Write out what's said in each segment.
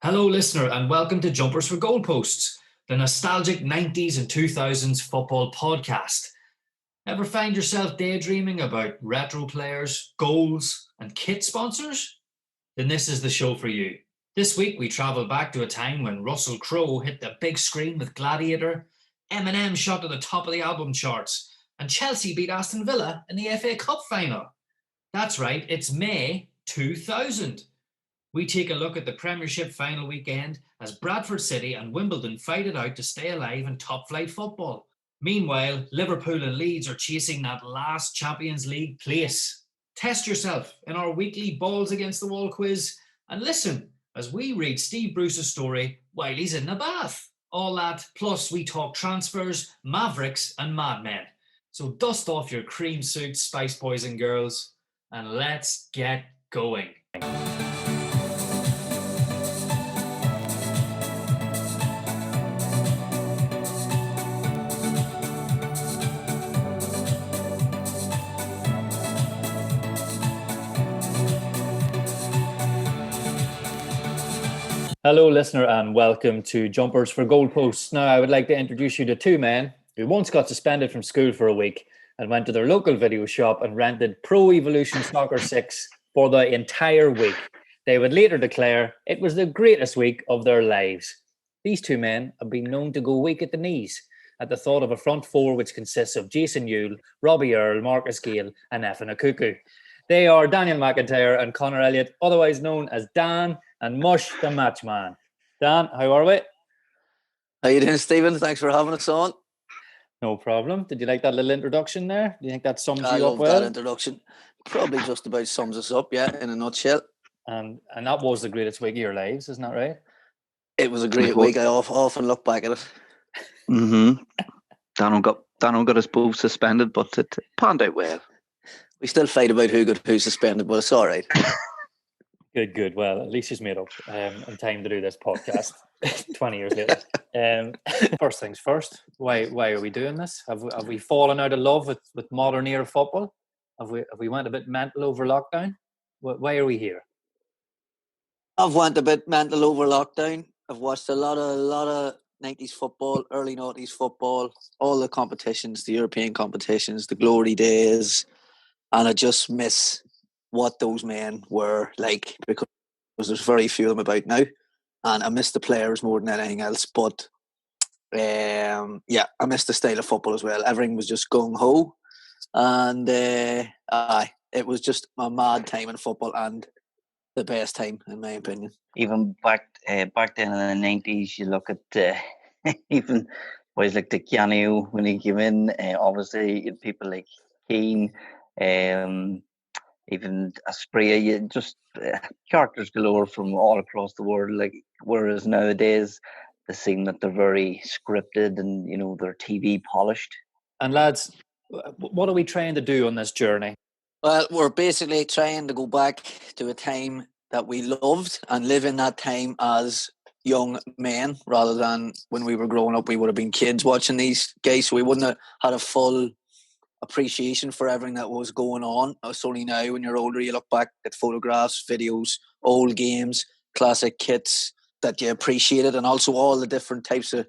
Hello, listener, and welcome to Jumpers for Goalposts, the nostalgic 90s and 2000s football podcast. Ever find yourself daydreaming about retro players, goals, and kit sponsors? Then this is the show for you. This week, we travel back to a time when Russell Crowe hit the big screen with Gladiator, Eminem shot to the top of the album charts, and Chelsea beat Aston Villa in the FA Cup final. That's right, it's May 2000. We take a look at the Premiership final weekend as Bradford City and Wimbledon fight it out to stay alive in top-flight football. Meanwhile, Liverpool and Leeds are chasing that last Champions League place. Test yourself in our weekly Balls Against the Wall quiz and listen as we read Steve Bruce's story while he's in the bath. All that, plus we talk transfers, mavericks and madmen. So dust off your cream suits, Spice Boys and girls, and let's get going. Hello, listener, and welcome to Jumpers for Goalposts. Now, I would like to introduce you to two men who once got suspended from school for a week and went to their local video shop and rented Pro Evolution Soccer 6 for the entire week. They would later declare it was the greatest week of their lives. These two men have been known to go weak at the knees at the thought of a front four which consists of Jason Ewell, Robbie Earle, Marcus Gale, and Efan Akuku. They are Daniel McIntyre and Connor Elliott, otherwise known as Dan and Mush The Match Man. Dan, how are we? How you doing, Stephen? Thanks for having us on. No problem. Did you like that little introduction there? Do you think that sums you up well? I love that introduction. Probably just about sums us up, yeah, in a nutshell. And that was the greatest week of your lives, isn't that right? It was a great week. I often look back at it. Mm-hmm. Daniel got us both suspended, but it panned out well. We still fight about who got who suspended, but it's all right. Good. Well, at least she's made up in time to do this podcast 20 years later. First things first, why are we doing this? Have we fallen out of love with modern era football? Have we went a bit mental over lockdown? Why are we here? I've went a bit mental over lockdown. I've watched a lot of 90s football, early 90s football, all the competitions, the European competitions, the glory days. And I just miss what those men were like because there's very few of them about now. And I miss the players more than anything else. But, I miss the style of football as well. Everything was just gung-ho. And it was just a mad time in football and the best time, in my opinion. Even back then in the 90s, you look at even boys like Keanu when he came in. Obviously, you had people like Keane, even Asprey, just characters galore from all across the world. Like, whereas nowadays they seem that they're very scripted and they're TV polished. And lads, what are we trying to do on this journey? Well, we're basically trying to go back to a time that we loved and live in that time as young men, rather than when we were growing up. We would have been kids watching these guys, so we wouldn't have had a full appreciation for everything that was going on. It's only now when you're older you look back at photographs, videos, old games, classic kits that you appreciate it, and also all the different types of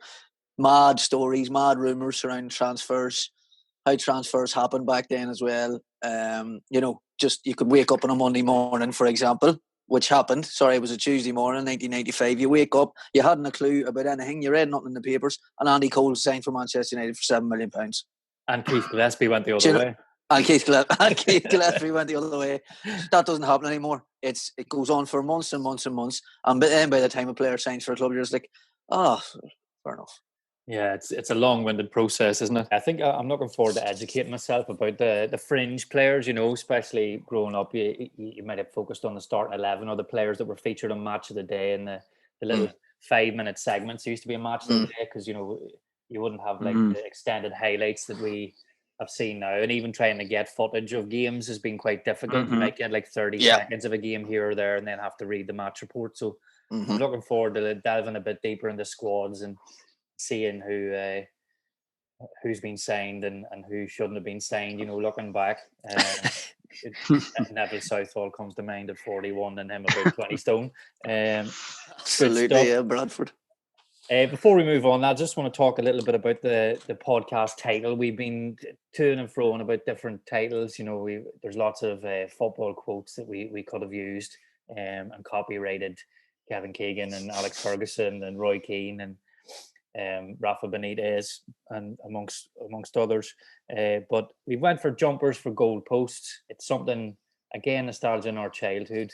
mad stories, mad rumours surrounding transfers, how transfers happened back then as well. Just you could wake up on a Monday morning, for example, which happened. Sorry, it was a Tuesday morning, 1995. You wake up, you hadn't a clue about anything. You read nothing in the papers, and Andy Cole signed for Manchester United for £7 million. And Keith Gillespie went the other way. And Keith Gillespie went the other way. That doesn't happen anymore. It goes on for months and months and months. And then by the time a player signs for a club, you're just like, fair enough. Yeah, it's a long-winded process, isn't it? I think I'm looking forward to educating myself about the fringe players, especially growing up. You might have focused on the starting 11 or the players that were featured on Match of the Day and the little 5-minute segments. There used to be a Match of the Day because, you wouldn't have the extended highlights that we have seen now. And even trying to get footage of games has been quite difficult. You might get 30 seconds of a game here or there and then have to read the match report. So I'm looking forward to delving a bit deeper into squads and seeing who's been signed and who shouldn't have been signed, looking back. Neville Southall comes to mind at 41 and him about 20 stone. Absolutely, yeah, Bradford. Before we move on, I just want to talk a little bit about the podcast title. We've been to and fro about different titles. You know, there's lots of football quotes that we could have used and copyrighted. Kevin Keegan and Alex Ferguson and Roy Keane and Rafa Benitez and amongst others. But we went for jumpers for goalposts. It's something, again, nostalgia in our childhood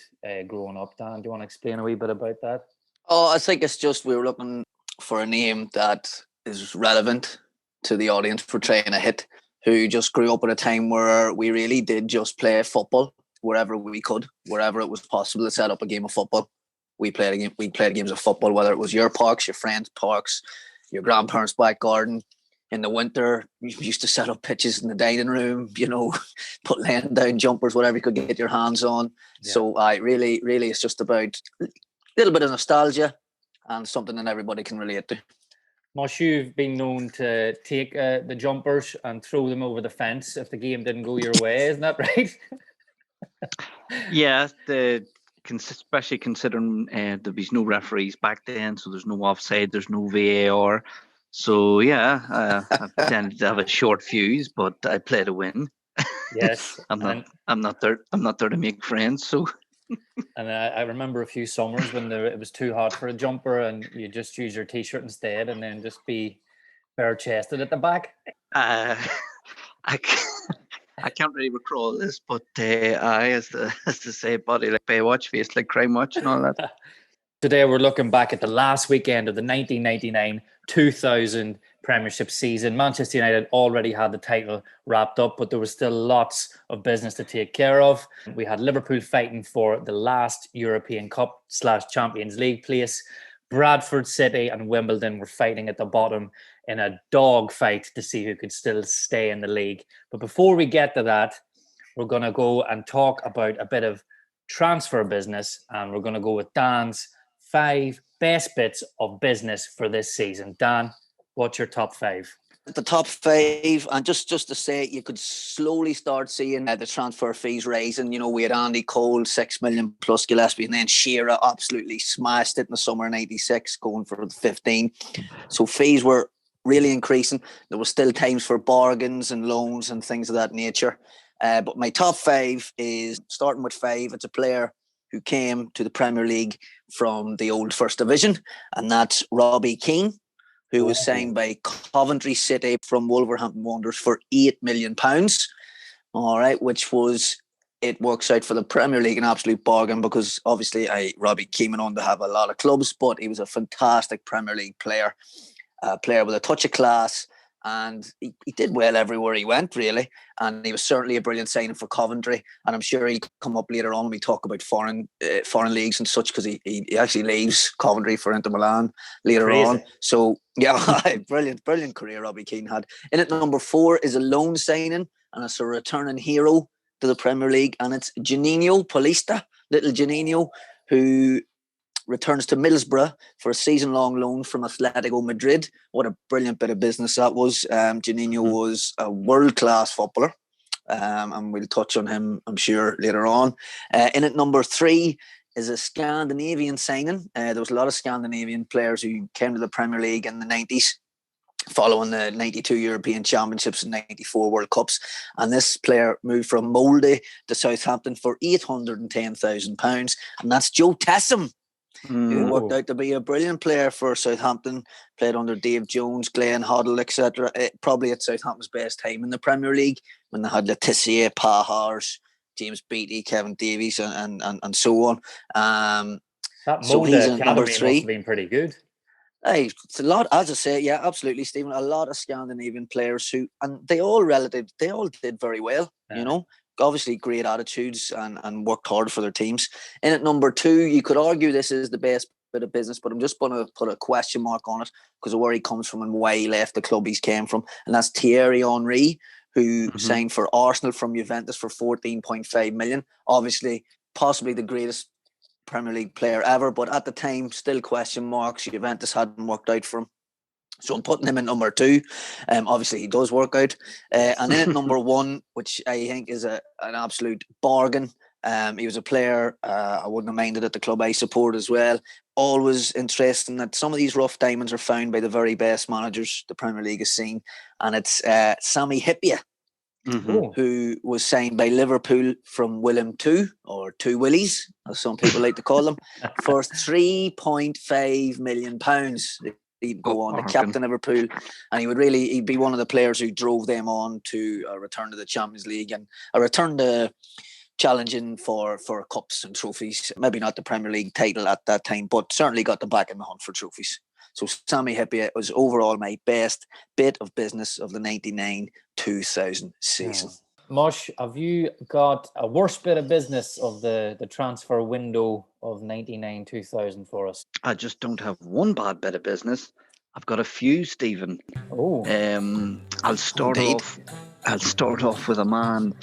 growing up. Dan, do you want to explain a wee bit about that? Oh, I think it's just we were looking for a name that is relevant to the audience portraying a hit, who just grew up at a time where we really did just play football wherever we could, wherever it was possible to set up a game of football. We played games of football, whether it was your parks, your friends' parks, your grandparents' back garden. In the winter, we used to set up pitches in the dining room, you know, put laying down jumpers, whatever you could get your hands on. Yeah. So really, it's just about a little bit of nostalgia and something that everybody can relate to. Mush, you've been known to take the jumpers and throw them over the fence if the game didn't go your way, isn't that right? Yeah, especially considering there was no referees back then, so there's no offside, there's no VAR. So yeah, I tended to have a short fuse, but I play to win. Yes, I'm not there to make friends. So. And I remember a few summers when it was too hot for a jumper, and you just use your t-shirt instead, and then just be bare-chested at the back. I can't really recall this, but as to say, body like Baywatch, face like Crime Watch, and all that. Today we're looking back at the last weekend of the 1999-2000 Premiership season. Manchester United already had the title wrapped up, but there was still lots of business to take care of. We had Liverpool fighting for the last European Cup / Champions League place. Bradford City and Wimbledon were fighting at the bottom in a dog fight to see who could still stay in the league. But before we get to that, we're going to go and talk about a bit of transfer business, and we're going to go with Dan's 5 best bits of business for this season. Dan, what's your top 5? The top 5, and just to say, you could slowly start seeing the transfer fees rising. You know, we had Andy Cole, 6 million plus Gillespie, and then Shearer absolutely smashed it in the summer of 96, going for 15. So fees were really increasing. There were still times for bargains and loans and things of that nature. But my top 5 is, starting with 5, it's a player who came to the Premier League from the old First Division, and that's Robbie Keane, who was signed by Coventry City from Wolverhampton Wanderers for £8 million. All right, it works out for the Premier League an absolute bargain, because obviously Robbie came on to have a lot of clubs, but he was a fantastic Premier League player, a player with a touch of class, and he did well everywhere he went, really. And he was certainly a brilliant signing for Coventry. And I'm sure he'll come up later on when we talk about foreign leagues and such, because he actually leaves Coventry for Inter Milan later on. So, yeah, brilliant career Robbie Keane had. In at number 4 is a loan signing, and it's a returning hero to the Premier League. And it's Juninho Paulista, little Juninho, who returns to Middlesbrough for a season-long loan from Atletico Madrid. What a brilliant bit of business that was. Juninho was a world-class footballer, and we'll touch on him, I'm sure, later on. In at number 3 is a Scandinavian signing. There was a lot of Scandinavian players who came to the Premier League in the 90s, following the 92 European Championships and 94 World Cups. And this player moved from Molde to Southampton for £810,000, and that's Joe Tessum, who worked out to be a brilliant player for Southampton, played under Dave Jones, Glenn Hoddle, etc. Probably at Southampton's best time in the Premier League, when they had Le Tissier, Pahars, James Beattie, Kevin Davies, and so on. That so Molde he's in Academy number must 3. have been pretty good. Hey, it's a lot, as I say, yeah, absolutely, Stephen. A lot of Scandinavian players and they all did very well, you know. Obviously great attitudes and worked hard for their teams. In at number 2, you could argue this is the best bit of business, but I'm just going to put a question mark on it because of where he comes from and why he left the club he's came from. And that's Thierry Henry, who signed for Arsenal from Juventus for 14.5 million. Obviously, possibly the greatest Premier League player ever, but at the time, still question marks. Juventus hadn't worked out for him. So I'm putting him in number 2. Obviously, he does work out. And then at number 1, which I think is an absolute bargain. He was a player I wouldn't have minded at the club I support as well. Always interesting that some of these rough diamonds are found by the very best managers the Premier League has seen. And it's Sami Hyypiä, who was signed by Liverpool from Willem II, or Two Willies, as some people like to call them, for £3.5 million. He'd go on to captain Liverpool, and he'd be one of the players who drove them on to a return to the Champions League and a return to challenging for cups and trophies. Maybe not the Premier League title at that time, but certainly got them back in the hunt for trophies. So Sami Hyypiä was overall my best bit of business of the 99-2000 season. Mush, have you got a worst bit of business of the transfer window of 99-2000 for us? I just don't have one bad bit of business. I've got a few, Stephen. I'll start off with a man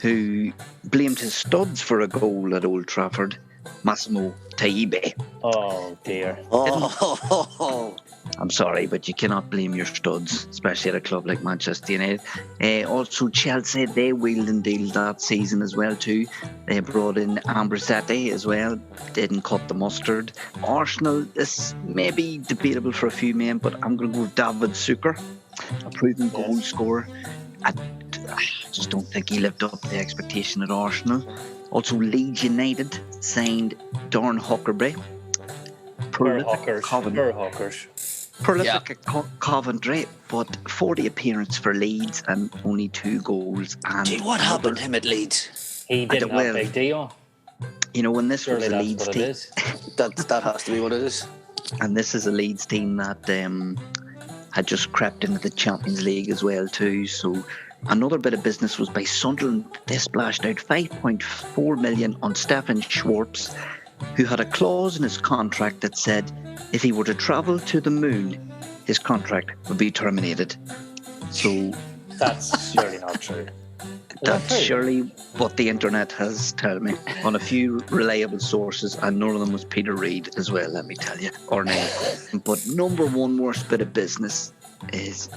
who blamed his studs for a goal at Old Trafford, Massimo Taibe. Oh dear. I'm sorry, but you cannot blame your studs, especially at a club like Manchester United. Also, Chelsea, they wheeled and dealed that season as well too. They brought in Ambrosetti as well, didn't cut the mustard. Arsenal, this may be debatable for a few men, but I'm going to go with David Suker, a proven goal scorer. I just don't think he lived up to the expectation at Arsenal. Also, Leeds United signed Darren Huckerby. Prolific at Coventry, but 40 appearances for Leeds and only 2 goals. And Gee, what happened to him at Leeds? He didn't have a big deal. You know, when this was a Leeds team, that has to be what it is. And this is a Leeds team that had just crept into the Champions League as well too. So another bit of business was by Sunderland. They splashed out 5.4 million on Stefan Schwartz, who had a clause in his contract that said if he were to travel to the moon, his contract would be terminated. So that's surely not true. That's surely what the internet has told me on a few reliable sources, and none of them was Peter Reid as well, let me tell you, or name. But number one worst bit of business is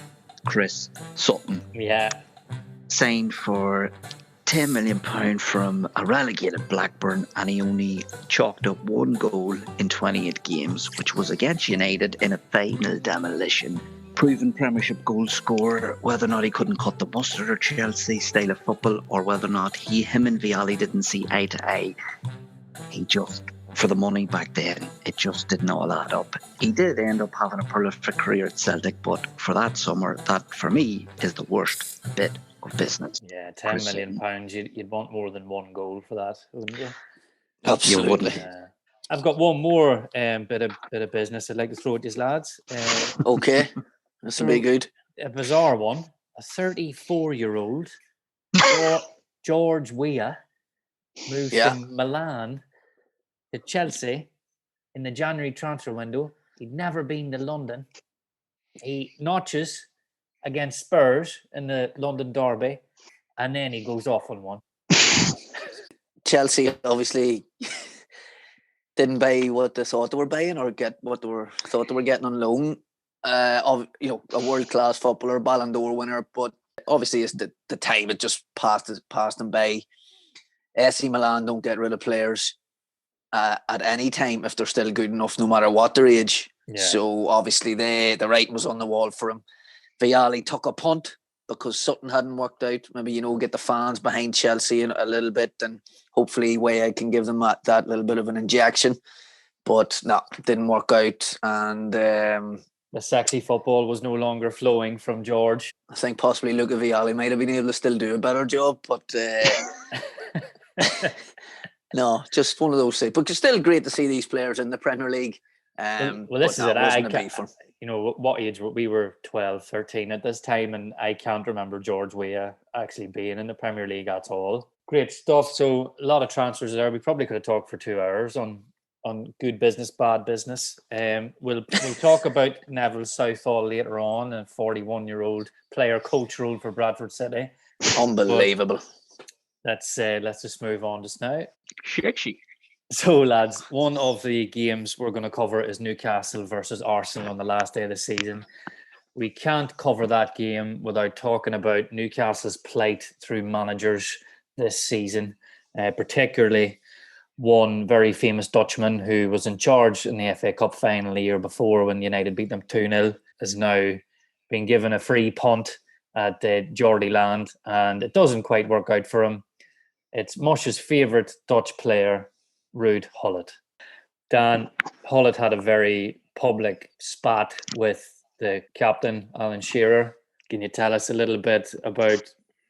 Chris Sutton. Yeah. Signed for £10 million from a relegated Blackburn, and he only chalked up 1 goal in 28 games, which was against United in a final demolition. Proven Premiership goal scorer, whether or not he couldn't cut the mustard or Chelsea style of football, or whether or not him and Vialli didn't see eye to eye, he just, for the money back then, it just didn't all add up. He did end up having a prolific career at Celtic, but for that summer, that for me is the worst bit of business. Yeah, £10 million. You'd want more than 1 goal for that, wouldn't you? Absolutely. I've got one more bit of business I'd like to throw at you lads. Okay, this will be good. A bizarre one. A 34-year-old George Weah moved from Milan to Chelsea in the January transfer window. He'd never been to London. He notches against Spurs in the London derby, and then he goes off on one. Chelsea obviously didn't buy what they thought they were buying, or get what they thought they were getting on loan. A world-class footballer, Ballon d'Or winner, but obviously it's the time it just passed them by. AC Milan don't get rid of players at any time if they're still good enough, no matter what their age. Yeah. So obviously the writing was on the wall for him. Vialli took a punt because something hadn't worked out. Maybe, get the fans behind Chelsea a little bit, and hopefully Weah can give them that little bit of an injection. But no, it didn't work out. And the sexy football was no longer flowing from George. I think possibly Luca Vialli might have been able to still do a better job, but no, just one of those things. But it's still great to see these players in the Premier League. Well, this is it. What age were we? Were 12, 13 at this time, and I can't remember George Weah actually being in the Premier League at all. Great stuff. So a lot of transfers there. We probably could have talked for 2 hours on good business, bad business. We'll talk about Neville Southall later on, a 41-year-old player, coach role for Bradford City. Unbelievable. Let's just move on just now. Shaky. So, lads, one of the games we're going to cover is Newcastle versus Arsenal on the last day of the season. We can't cover that game without talking about Newcastle's plight through managers this season, particularly one very famous Dutchman who was in charge in the FA Cup final the year before when United beat them 2-0, has now been given a free punt at Geordie Land, and it doesn't quite work out for him. It's Mush's favourite Dutch player, Ruud Gullit. Dan, Gullit had a very public spat with the captain, Alan Shearer. Can you tell us a little bit about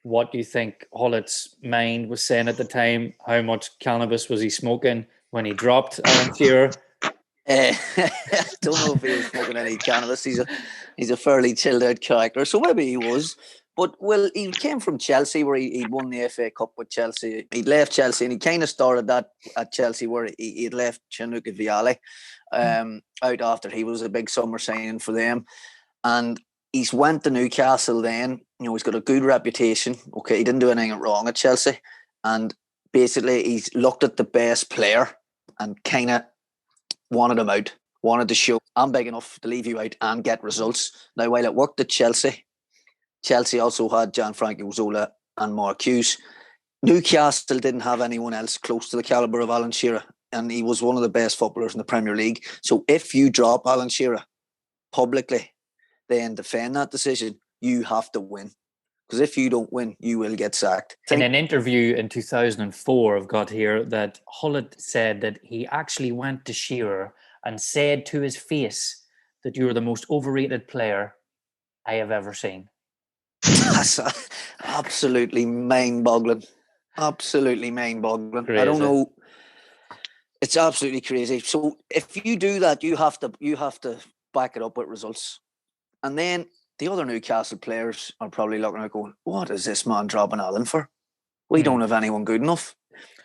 what you think Gullit's mind was saying at the time? How much cannabis was he smoking when he dropped Alan Shearer? I don't know if he was smoking any cannabis. He's a fairly chilled out character, so maybe he was. But well, he came from Chelsea, where he'd won the FA Cup with Chelsea. He'd left Chelsea, and he kind of started that at Chelsea, where he'd left Gianluca Vialli out after he was a big summer signing for them, and he's went to Newcastle. Then he's got a good reputation. Okay, he didn't do anything wrong at Chelsea, and basically he's looked at the best player and kind of wanted him out, wanted to show, I'm big enough to leave you out and get results. Now, while it worked at Chelsea also had Gianfranco Zola and Mark Hughes. Newcastle didn't have anyone else close to the calibre of Alan Shearer, and he was one of the best footballers in the Premier League. So if you drop Alan Shearer publicly, then defend that decision, you have to win. Because if you don't win, you will get sacked. In an interview in 2004, I've got here that Gullit said that he actually went to Shearer and said to his face that you're the most overrated player I have ever seen. That's absolutely mind-boggling. Absolutely mind-boggling. Crazy. I don't know. It's absolutely crazy. So if you do that, you have to back it up with results. And then the other Newcastle players are probably looking at going, what is this man dropping Alan for? We don't have anyone good enough.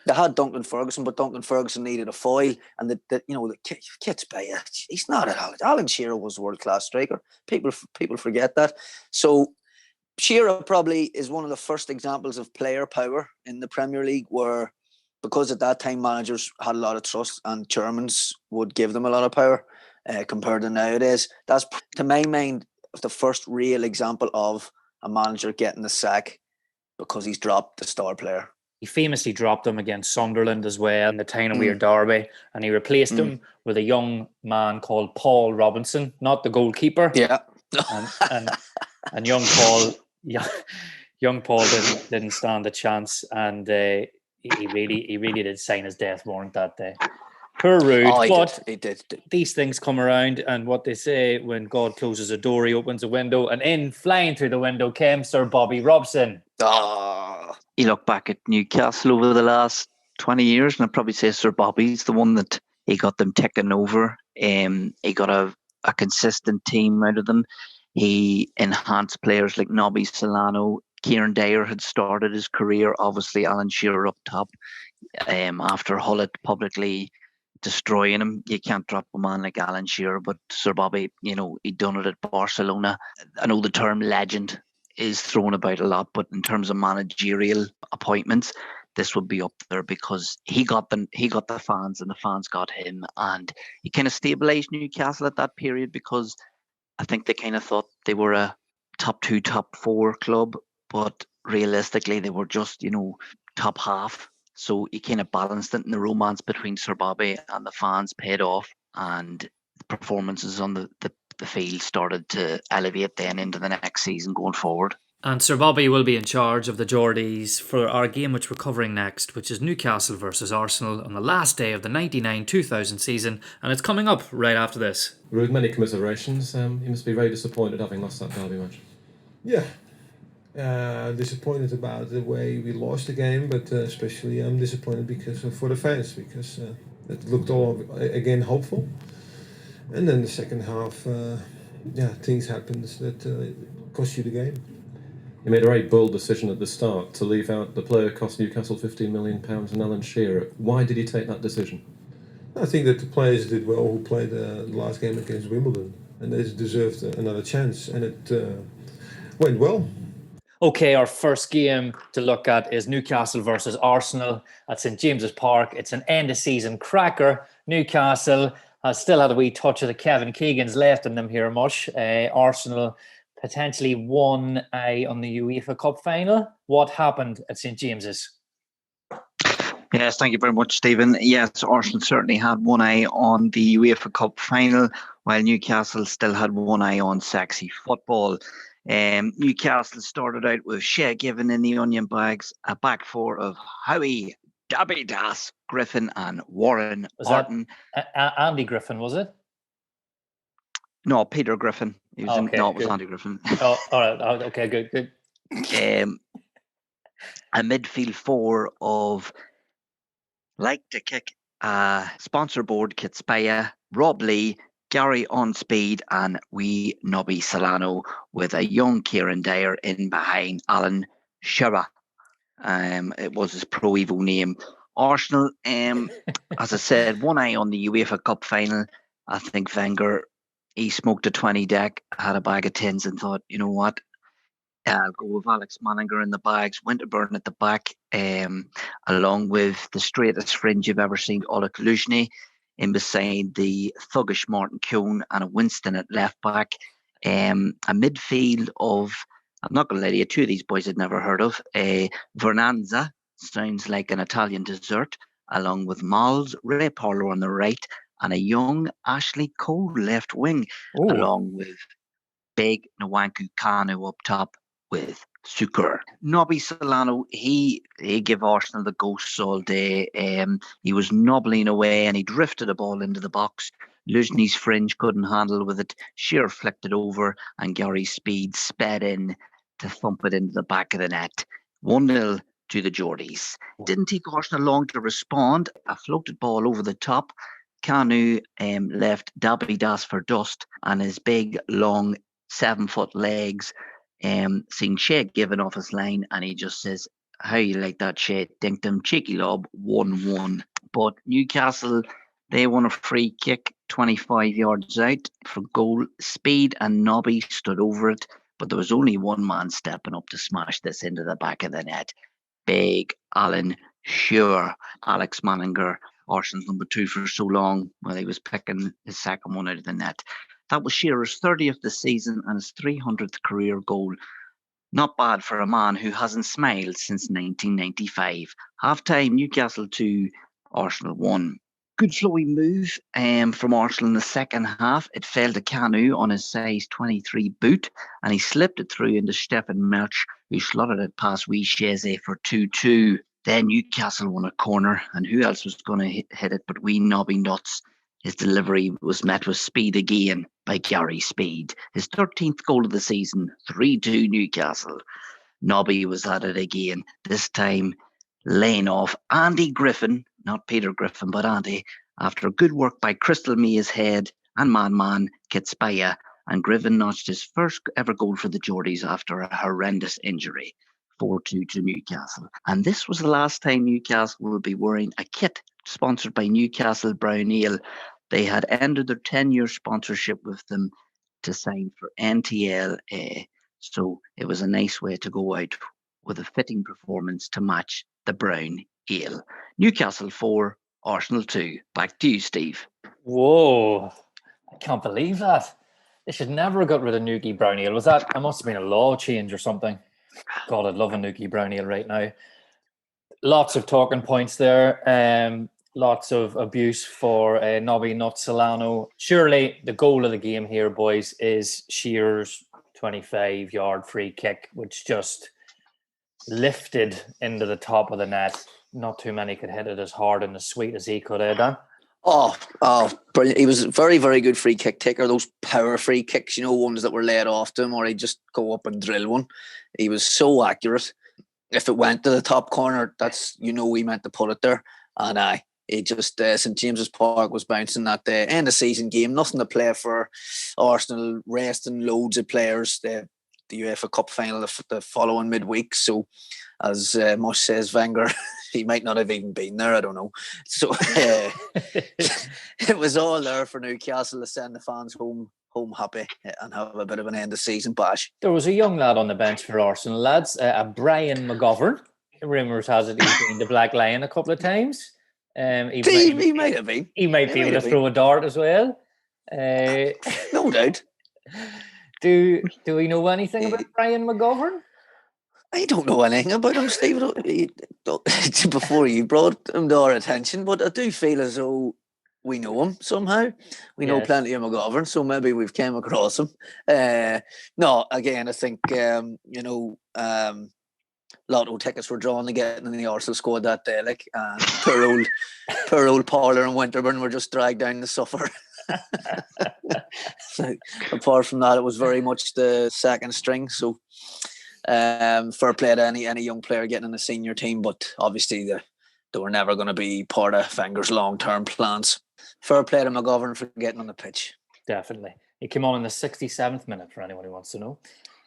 They had Duncan Ferguson, but Duncan Ferguson needed a foil, and the kid's by it. He's not at Alan. Alan Shearer was a world-class striker. People forget that. So Shearer probably is one of the first examples of player power in the Premier League, where, because at that time managers had a lot of trust and chairmans would give them a lot of power compared to nowadays. That's, to my mind, the first real example of a manager getting the sack because he's dropped the star player. He famously dropped him against Sunderland as well in the Tyne and Weir derby, and he replaced him with a young man called Paul Robinson, not the goalkeeper. Yeah. and young Paul didn't stand a chance, and he really did sign his death warrant that day. Poor Ruud, but he did. These things come around, and what they say, when God closes a door, he opens a window, and in, flying through the window, came Sir Bobby Robson. You look back at Newcastle over the last 20 years, and I'd probably say Sir Bobby's the one that he got them ticking over. He got a consistent team out of them. He enhanced players like Nobby Solano. Kieran Dyer had started his career, obviously Alan Shearer up top. After Gullit publicly destroying him, you can't drop a man like Alan Shearer, but Sir Bobby, he'd done it at Barcelona. I know the term legend is thrown about a lot, but in terms of managerial appointments, this would be up there, because he got the fans and the fans got him, and he kind of stabilised Newcastle at that period, because I think they kind of thought they were a top 2, top 4 club, but realistically they were just, top half. So he kind of balanced it, and the romance between Sir Bobby and the fans paid off, and the performances on the field started to elevate then into the next season going forward. And Sir Bobby will be in charge of the Geordies for our game which we're covering next, which is Newcastle versus Arsenal on the last day of the 99-2000 season, and it's coming up right after this. Ruud, many commiserations. He must be very disappointed having lost that derby match. Yeah. Disappointed about the way we lost the game, but especially I'm disappointed for the fans, because it looked all again hopeful, and then the second half, things happened that cost you the game. You made a very bold decision at the start to leave out the player who cost Newcastle £15 million and Alan Shearer. Why did you take that decision? I think that the players did well who played the last game against Wimbledon, and they deserved another chance, and it went well. Okay, our first game to look at is Newcastle versus Arsenal at St James's Park. It's an end-of-season cracker. Newcastle has still had a wee touch of the Kevin Keegans left in them here, Mush. Arsenal potentially 1 eye on the UEFA Cup final. What happened at St James's? Yes, thank you very much, Stephen. Yes, Arsenal certainly had 1 eye on the UEFA Cup final, while Newcastle still had 1 eye on sexy football. Newcastle started out with Shea Given in the onion bags, a back four of Howie, Dabby Das, Griffin and Warren Barton. Andy Griffin, was it? No, Peter Griffin. He was Okay, it was Andy Griffin. Oh, all right. Okay, good. A midfield four of Like to Kick, sponsor board Kitspaya, Rob Lee, Gary on speed, and wee Nobby Solano with a young Kieran Dyer in behind Alan Shearer. It was his Pro Evo name. Arsenal, as I said, 1 eye on the UEFA Cup final. I think Wenger, he smoked a 20 deck, had a bag of tins and thought, you know what? I'll go with Alex Manninger in the bags, Winterburn at the back, along with the straightest fringe you've ever seen, Oleg Luzhny, in beside the thuggish Martin Keown and a Winston at left back. A midfield of, I'm not going to lie to you, 2 of these boys I'd never heard of. Vernanza, sounds like an Italian dessert, along with Miles, Ray Parlour on the right, and a young Ashley Cole left wing, along with big Nwanku Kanu up top with Sukur. Nobby Solano, he gave Arsenal the ghosts all day. He was nobbling away and he drifted a ball into the box. Luzhny's fringe couldn't handle with it. Shearer flicked it over and Gary Speed sped in to thump it into the back of the net. 1-0 to the Geordies. Didn't take Arsenal long to respond. A floated ball over the top. Kanu left Dabby Das for dust, and his big, long, 7-foot legs seeing Shea given off his line, and he just says, how you like that, Shea? Dinked him, cheeky lob, 1-1. But Newcastle, they won a free kick 25 yards out for goal. Speed and Nobby stood over it, but there was only one man stepping up to smash this into the back of the net. Big Alan Shearer. Alex Manninger, Arsenal's number 2 for so long, while he was picking his second one out of the net. That was Shearer's 30th this season and his 300th career goal. Not bad for a man who hasn't smiled since 1995. Half-time, Newcastle 2, Arsenal 1. Good flowing move from Arsenal in the second half. It fell to Kanu on his size 23 boot, and he slipped it through into Stefan Melch, who slotted it past wee Sheze for 2-2. Then Newcastle won a corner, and who else was going to hit it but wee Nobby Nuts? His delivery was met with speed again by Gary Speed. His 13th goal of the season, 3-2 Newcastle. Nobby was at it again, this time laying off Andy Griffin, not Peter Griffin, but Andy, after good work by Crystal Mia's head and man Kitspaya, and Griffin notched his first ever goal for the Geordies after a horrendous injury. 4-2 to Newcastle. And this was the last time Newcastle will be wearing a kit sponsored by Newcastle Brown Ale. They had ended their 10-year sponsorship with them to sign for NTL. So it was a nice way to go out with a fitting performance to match the Brown Ale. Newcastle 4, Arsenal 2. Back to you, Steve. Whoa. I can't believe that. They should never have got rid of Nuki Brown Ale. Was that? It must have been a law change or something. God, I'd love a Nuki Brown Ale right now. Lots of talking points there. Lots of abuse for Nobby Nut Solano. Surely the goal of the game here, boys, is Shearer's 25-yard free kick, which just lifted into the top of the net. Not too many could hit it as hard and as sweet as he could have done. Oh, brilliant. He was a very, very good free kick taker. Those power free kicks, ones that were laid off to him, or he'd just go up and drill one. He was so accurate. If it went to the top corner, that's, he meant to put it there. And it just, St James's Park was bouncing that end of season game. Nothing to play for. Arsenal resting loads of players. The UEFA Cup final the following midweek. So, as Mush says, Wenger, he might not have even been there. I don't know. So it was all there for Newcastle to send the fans home home happy and have a bit of an end of season bash. There was a young lad on the bench for Arsenal, lads, a Brian McGovern. Rumours has it he's been the Black Lion a couple of times. He might have been. He might be able to throw a dart as well. No doubt. Do we know anything about Brian McGovern? I don't know anything about him, Steve, before you brought him to our attention, but I do feel as though we know him somehow. We know plenty of McGovern, so maybe we've came across him. No, again, I think, lotto tickets were drawn to get in the Arsenal squad that day, like, and poor old Parlour and Winterburn were just dragged down to suffer. So, apart from that, it was very much the second string. So, fair play to any young player getting in the senior team, but obviously they were never going to be part of Wenger's long-term plans. Fair play to McGovern for getting on the pitch. Definitely. He came on in the 67th minute for anyone who wants to know.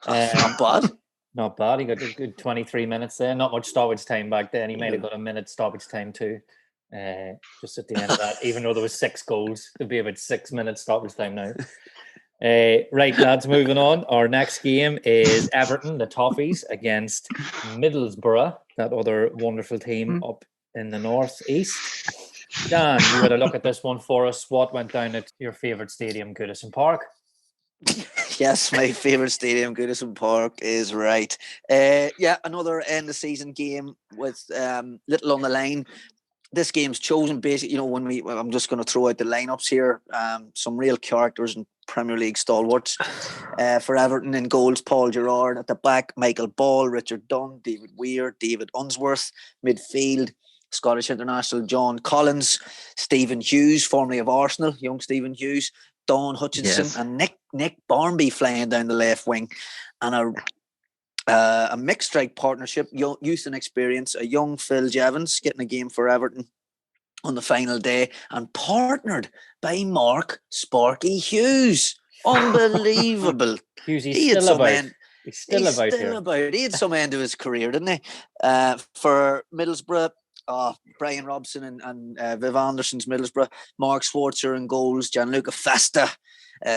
Not bad. Not bad. He got a good 23 minutes there. Not much stoppage time back then. He might have got a minute stoppage time too. Just at the end of that, even though there was 6 goals, there'd be about 6 minutes stoppage time now. Right, lads, moving on. Our next game is Everton, the Toffees, against Middlesbrough, that other wonderful team up in the northeast. Dan, you had a look at this one for us. What went down at your favourite stadium, Goodison Park? Yes, my favourite stadium, Goodison Park, is right. Another end of season game with little on the line. This game's chosen basically, I'm just going to throw out the lineups here. Some real characters and Premier League stalwarts. For Everton in goals, Paul Gerrard. At the back, Michael Ball, Richard Dunn, David Weir, David Unsworth. Midfield, Scottish international John Collins, Stephen Hughes, formerly of Arsenal, young Stephen Hughes, Dawn Hutchinson, and Nick Barmby flying down the left wing. And a mixed strike partnership, youth and experience, a young Phil Jevons getting a game for Everton on the final day, and partnered by Mark Sparky Hughes. Unbelievable. Hughes, he's still about. He's still about. He had some end of his career, didn't he? For Middlesbrough, Brian Robson and Viv Anderson's Middlesbrough, Mark Schwarzer in goals, Gianluca Festa,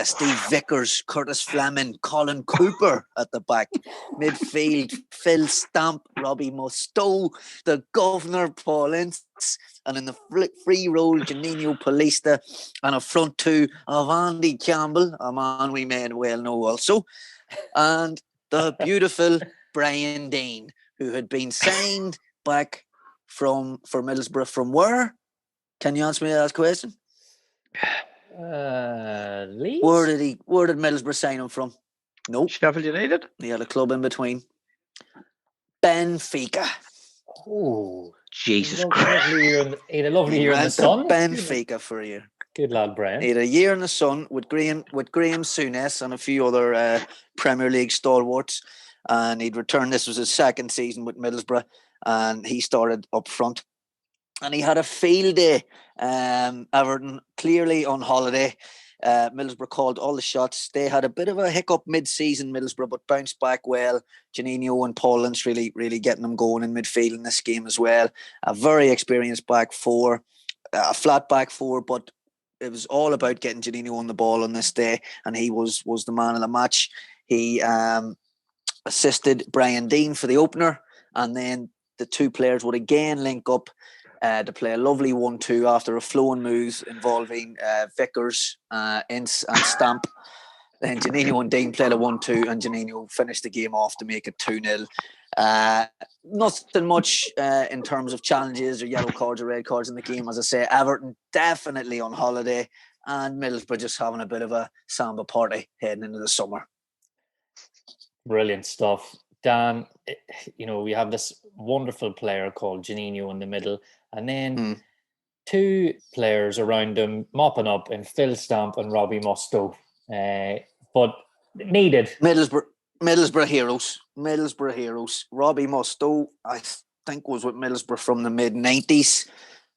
Steve Vickers, Curtis Fleming, Colin Cooper at the back. Midfield, Phil Stamp, Robbie Mustoe, the Governor, Paul Ince, and in the free role, Janino Polista, and a front two of Andy Campbell, a man we may well know also, and the beautiful Brian Dean, who had been signed back for Middlesbrough from where? Can you answer me that question? Leeds? Where did Middlesbrough sign him from? Nope. Sheffield United? He had a club in between. Benfica. Oh, Jesus Christ. He had a lovely year in the sun. Benfica for a year. Good lad, Brian. He had a year in the sun with Graham Souness and a few other Premier League stalwarts. And he'd returned. This was his second season with Middlesbrough. And he started up front. And he had a field day. Everton clearly on holiday. Middlesbrough called all the shots. They had a bit of a hiccup mid-season, Middlesbrough, but bounced back well. Janino and Paul Ince really getting them going in midfield in this game as well. A very experienced back four, a flat back four, but it was all about getting Janino on the ball on this day, and he was the man of the match. He assisted Brian Dean for the opener, and then the two players would again link up to play a lovely 1-2 after a flowing move involving Vickers, Ince and Stamp. Then Janino and Dean played a 1-2 and Janino finished the game off to make it 2-0. Nothing much in terms of challenges or yellow cards or red cards in the game. As I say, Everton definitely on holiday and Middlesbrough just having a bit of a samba party heading into the summer. Brilliant stuff. Dan, we have this wonderful player called Janino in the middle, and then two players around him mopping up in Phil Stamp and Robbie Mustoe. But needed. Middlesbrough heroes. Robbie Mustoe, I think, was with Middlesbrough from the mid-90s.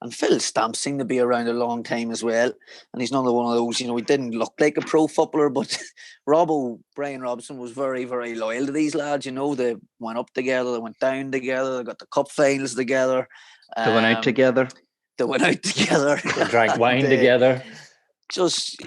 And Phil Stamp seemed to be around a long time as well. And he's another one of those, he didn't look like a pro footballer, but Brian Robson was very, very loyal to these lads. They went up together, they went down together, they got the cup finals together. They went out together. They drank wine together. Just,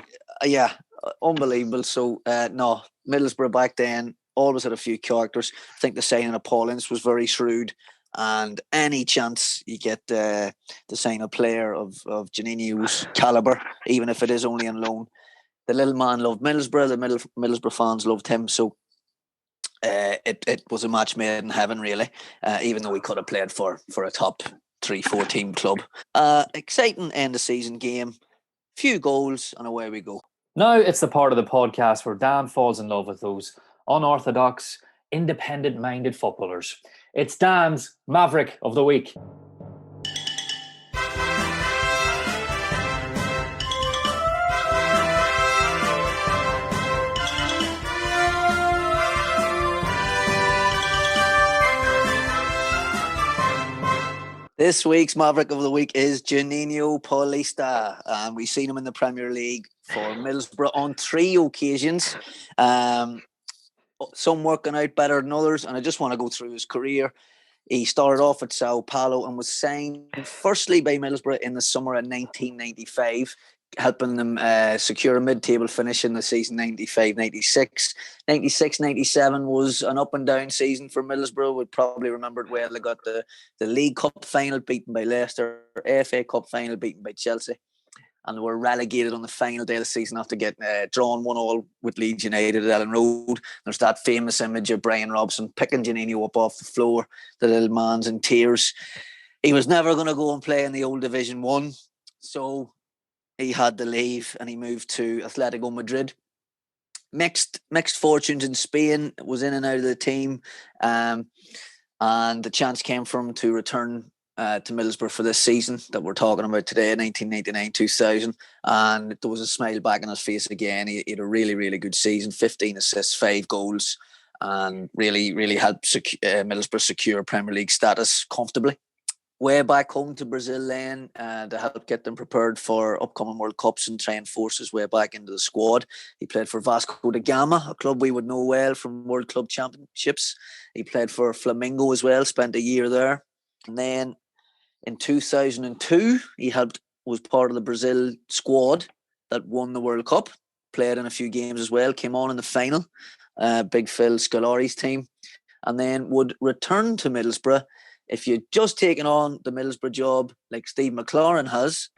unbelievable. So, no, Middlesbrough back then always had a few characters. I think the signing of Paul Ince was very shrewd. And any chance you get to sign a player of Janini's calibre, even if it is only on loan, the little man loved Middlesbrough. The Middlesbrough fans loved him. So it was a match made in heaven, really, even though we could have played for a top 3-4 team club. Exciting end of season game. Few goals and away we go. Now it's the part of the podcast where Dan falls in love with those unorthodox, independent-minded footballers. It's Dan's Maverick of the Week. This week's Maverick of the Week is Juninho Paulista, and we've seen him in the Premier League for Middlesbrough on 3 occasions. Some working out better than others, and I just want to go through his career. He started off at Sao Paulo and was signed firstly by Middlesbrough in the summer of 1995, helping them secure a mid-table finish in the season 95-96. 96-97 was an up-and-down season for Middlesbrough. We'd probably remember it well. They got the League Cup final beaten by Leicester, FA Cup final beaten by Chelsea, and they were relegated on the final day of the season after getting drawn 1-1 with Leeds United at Ellen Road. There's that famous image of Brian Robson picking Juninho up off the floor. The little man's in tears. He was never going to go and play in the old Division 1, so he had to leave and he moved to Atletico Madrid. Mixed fortunes in Spain, was in and out of the team, and the chance came for him to return to Middlesbrough for this season that we're talking about today, 1999-2000, and there was a smile back on his face again. He had a really, really good season, 15 assists, 5 goals, and really helped Middlesbrough secure Premier League status comfortably. Way back home to Brazil then to help get them prepared for upcoming World Cups and train forces way back into the squad. He played for Vasco da Gama, a club we would know well from World Club Championships. He played for Flamengo as well, spent a year there. And then in 2002, he was part of the Brazil squad that won the World Cup, played in a few games as well, came on in the final, Big Phil Scolari's team, and then would return to Middlesbrough. If you'd just taken on the Middlesbrough job like Steve McLaren has,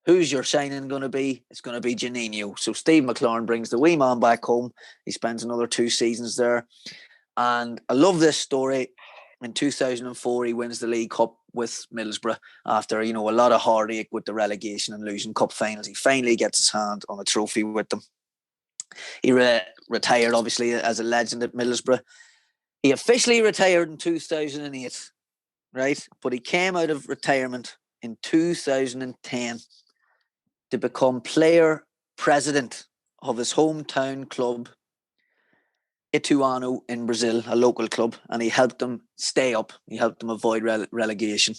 who's your signing going to be? It's going to be Juninho. So Steve McLaren brings the wee man back home. He spends another 2 seasons there. And I love this story. In 2004, he wins the League Cup with Middlesbrough after, a lot of heartache with the relegation and losing cup finals. He finally gets his hand on a trophy with them. He retired, obviously, as a legend at Middlesbrough. He officially retired in 2008, right? But he came out of retirement in 2010 to become player president of his hometown club, Ituano in Brazil, a local club, and he helped them stay up. He helped them avoid relegation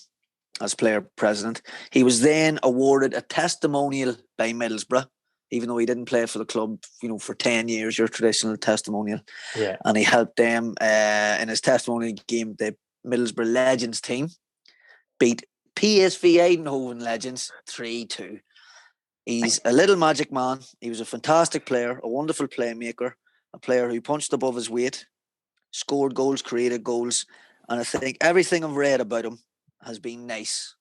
as player president. He was then awarded a testimonial by Middlesbrough, even though he didn't play for the club, for 10 years, your traditional testimonial. Yeah. And he helped them in his testimonial game. The Middlesbrough Legends team beat PSV Eindhoven Legends 3-2. He's a little magic man. He was a fantastic player, a wonderful playmaker, a player who punched above his weight, scored goals, created goals. And I think everything I've read about him has been nice.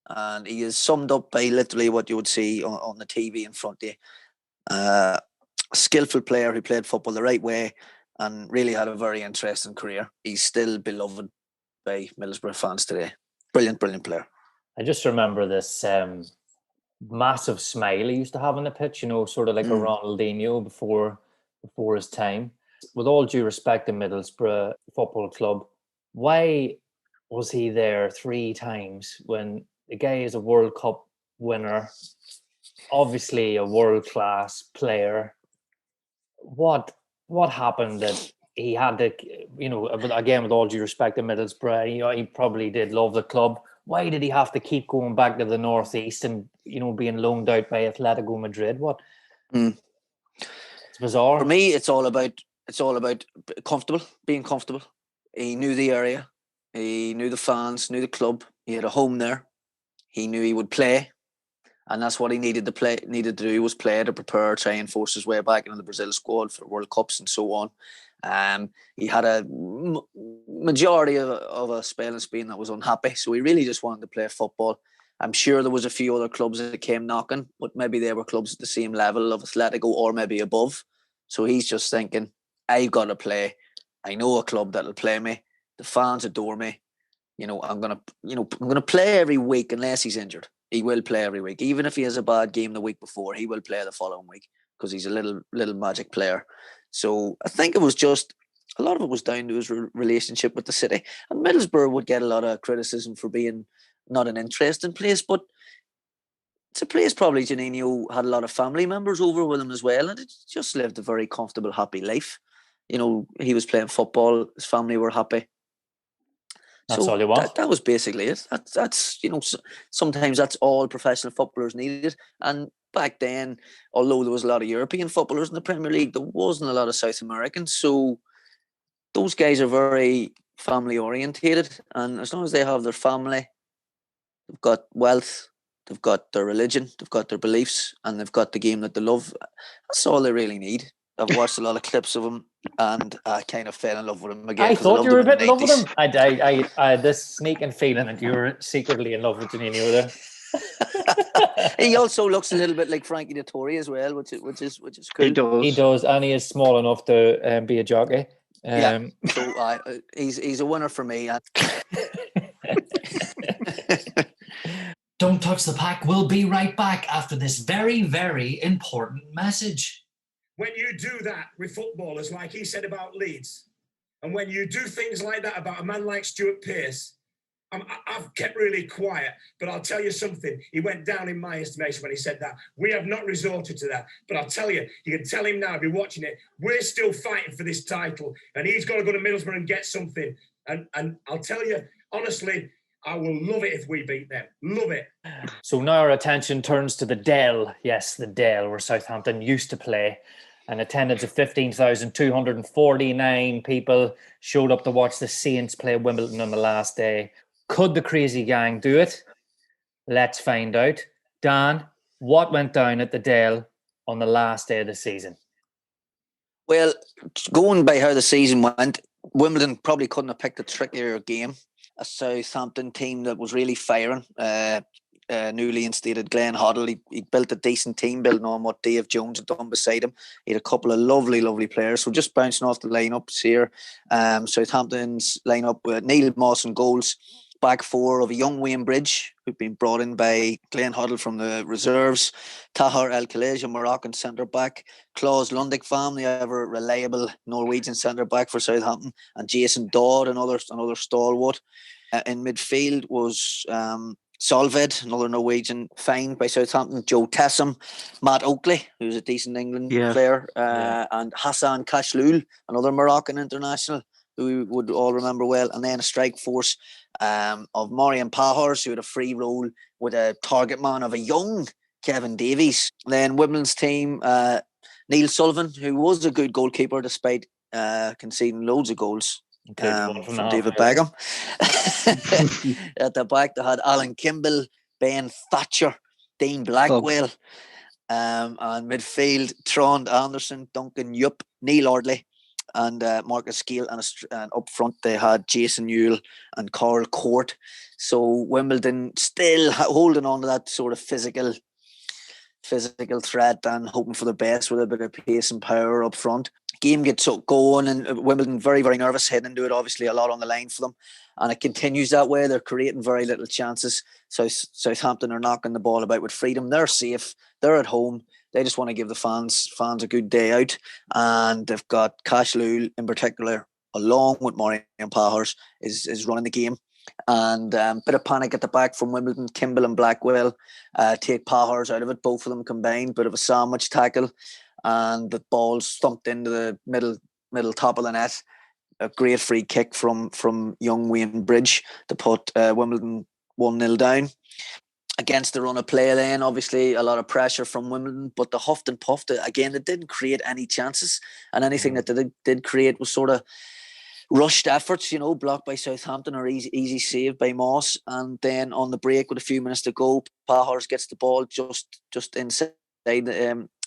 And he is summed up by literally what you would see on the TV in front of you. A skillful player who played football the right way and really had a very interesting career. He's still beloved by Middlesbrough fans today. Brilliant player. I just remember this massive smile he used to have on the pitch, sort of like a Ronaldinho before his time. With all due respect to Middlesbrough Football Club, why was he there 3 times when the guy is a World Cup winner, obviously a world-class player? What happened that he had to, again, with all due respect to Middlesbrough, he probably did love the club. Why did he have to keep going back to the Northeast and, being loaned out by Atletico Madrid? What? It's bizarre. For me, it's all about being comfortable. He knew the area. He knew the fans, knew the club. He had a home there. He knew he would play. And that's what he needed to do was play to prepare, try and force his way back into the Brazil squad for World Cups and so on. He had a majority of a spell in Spain that was unhappy, so he really just wanted to play football. I'm sure there was a few other clubs that came knocking, but maybe they were clubs at the same level of Atletico or maybe above. So he's just thinking, I've got to play. I know a club that'll play me. The fans adore me. I'm gonna play every week unless he's injured. He will play every week, even if he has a bad game the week before. He will play the following week because he's a little magic player. So I think it was just a lot of it was down to his relationship with the city. And Middlesbrough would get a lot of criticism for being not an interesting place, but it's a place probably Juninho had a lot of family members over with him as well, and it just lived a very comfortable, happy life. He was playing football, his family were happy. That's all you want. That was basically it. That's sometimes that's all professional footballers needed. And back then, although there was a lot of European footballers in the Premier League, there wasn't a lot of South Americans. So those guys are very family orientated, and as long as they have their family, they've got wealth, they've got their religion, they've got their beliefs, and they've got the game that they love. That's all they really need. I've watched a lot of clips of him, and I kind of fell in love with him again. I thought you were a bit in love with him. I had this sneaking feeling that you were secretly in love with Juninho there. He also looks a little bit like Frankie Dettori as well, which is cool. He does, and he is small enough to be a jockey. So he's a winner for me. Don't touch the pack. We'll be right back after this very, very important message. When you do that with footballers, like he said about Leeds, and when you do things like that about a man like Stuart Pearce, I've kept really quiet, but I'll tell you something. He went down in my estimation when he said that. We have not resorted to that. But I'll tell you, you can tell him now, if you're watching it, we're still fighting for this title, and he's got to go to Middlesbrough and get something. And I'll tell you, honestly, I will love it if we beat them. Love it. So now our attention turns to the Dell. Yes, the Dell, where Southampton used to play. An attendance of 15,249 people showed up to watch the Saints play Wimbledon on the last day. Could the crazy gang do it? Let's find out. Dan, what went down at the Dell on the last day of the season? Well, going by how the season went, Wimbledon probably couldn't have picked a trickier game. A Southampton team that was really firing. Newly instated Glenn Hoddle, he built a decent team building on what Dave Jones had done beside him. He had a couple of lovely players. So just bouncing off the lineups here, Southampton's lineup with Neil Moss in goals, back four of a young Wayne Bridge, who'd been brought in by Glenn Hoddle from the reserves, Tahar El Khalej, a Moroccan centre back, Klaus Lundekvam, the ever reliable Norwegian centre back for Southampton, and Jason Dodd, another stalwart. In midfield was Solved, another Norwegian find by Southampton, Joe Tessum, Matt Oakley, who's a decent England player, and Hassan Kashlul, another Moroccan international who we would all remember well, and then a strike force of Marian Pahars, who had a free role with a target man of a young Kevin Davies. Then Wimbledon's team, Neil Sullivan, who was a good goalkeeper despite conceding loads of goals. From David Beckham. At the back they had Alan Kimball, Ben Thatcher, Dean Blackwell, and midfield Trond Anderson, Duncan Yupp, Neil Ordley, and Marcus Scale, and up front they had Jason Newell and Carl Court. So Wimbledon still holding on to that sort of physical threat and hoping for the best with a bit of pace and power up front. Game gets going, and Wimbledon very, very nervous heading into it. Obviously, a lot on the line for them, and it continues that way. They're creating very little chances. So Southampton are knocking the ball about with freedom. They're safe. They're at home. They just want to give the fans a good day out, and they've got Kashlul in particular, along with Marian Pahars, is running the game. And bit of panic at the back from Wimbledon. Kimball and Blackwell take Pahars out of it, both of them combined. Bit of a sandwich tackle, and the ball stumped into the middle top of the net. A great free kick from young Wayne Bridge to put Wimbledon 1-0 down. Against the run of play then, obviously a lot of pressure from Wimbledon, but the huffed and puffed, again, they didn't create any chances, and anything that they did create was sort of rushed efforts, blocked by Southampton or easy save by Moss. And then on the break with a few minutes to go, Pahors gets the ball just inside